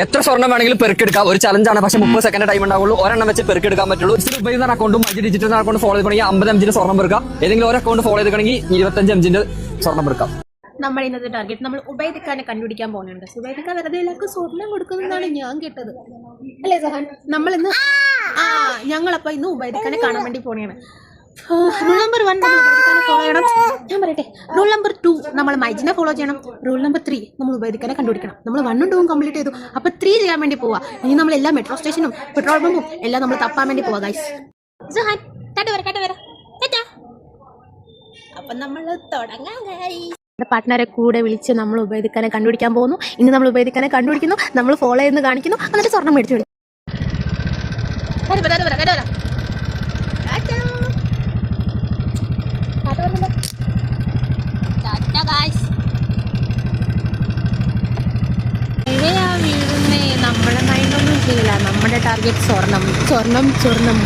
എത്ര സ്വർണ്ണം വേണമെങ്കിലും പെറുക്കെടുക്കാം. ഒരു ചലഞ്ചാണ്, പക്ഷേ 30 സെക്കൻഡ് ടൈം ഉണ്ടാവുള്ളൂ. ഒരെണ്ണം വെച്ച് പെറുക്കെടുക്കാൻ പറ്റുള്ളൂ. ഉപയോഗിക്കുന്ന അക്കൗണ്ടും മറ്റ് ഡിജിറ്റൽ അക്കൗണ്ട് ഫോളോ ചെയ്യണമെങ്കിൽ 50 MG സ്വർണ്ണം പെറുക്കാം. ഏതെങ്കിലും ഒരു അക്കൗണ്ട് ഫോളോ ചെയ്തിട്ടുണ്ടെങ്കിൽ 25 MG സ്വർണ്ണം പെറുക്കാം. നമ്മൾ ഇന്നത്തെ ടാർഗറ്റ് നമ്മൾ ഉബൈദിക്കാനെ കണ്ടുപിടിക്കാൻ പോകുന്നുണ്ട്. ഉബൈദിക്ക വെറുതെ എല്ലാവർക്കും സ്വർണ്ണം കൊടുക്കുന്നതാണ് ഞാൻ കേട്ടത്, അല്ലേ സഹാൻ? നമ്മളിന്ന് ഞങ്ങളപ്പോൾ ഇന്ന് ഉബൈദിക്കാനെ കാണാൻ വേണ്ടി പോണെയാണ്. റൂൾ നമ്പർ 1 നമ്മൾ ഉബൈദിക്കാനെ ഫോളോ ചെയ്യണം. ഞാൻ പറയട്ടെ, റൂൾ നമ്പർ 2 നമ്മൾ മൈജിനെ ഫോളോ ചെയ്യണം. റൂൾ നമ്പർ 3 നമ്മൾ ഉബൈദിക്കാനെ കണ്ടുപിടിക്കണം. നമ്മൾ 1ഉം 2ഉം കംപ്ലീറ്റ് ചെയ്തു, അപ്പോൾ 3 ചെയ്യാൻ വേണ്ടി പോവാ. ഇനി നമ്മൾ എല്ലാ മെട്രോ സ്റ്റേഷനും പെട്രോൾ പമ്പും എല്ലാം നമ്മൾ തപ്പാൻ വേണ്ടി പോവാ ഗൈസ്. സഹാൻ അപ്പം നമ്മൾ തുടങ്ങാം ഗൈസ്. പാർട്ട്ണറെ കൂടെ വിളിച്ച് നമ്മൾ ഉബൈദിക്കാനെ കണ്ടുപിടിക്കാൻ പോകുന്നു. ഇന്ന് നമ്മൾ ഉബൈദിക്കാനെ കണ്ടുപിടിക്കുന്നു, നമ്മൾ ഫോളോ ചെയ്യുന്ന കാണിക്കുന്നു, എന്നിട്ട് സ്വർണ്ണം മേടിച്ചു വിടും. നമ്മളെ മൈൻഡൊന്നും ചെയ്യില്ല. നമ്മുടെ ടാർഗറ്റ് സ്വർണം സ്വർണം സ്വർണം.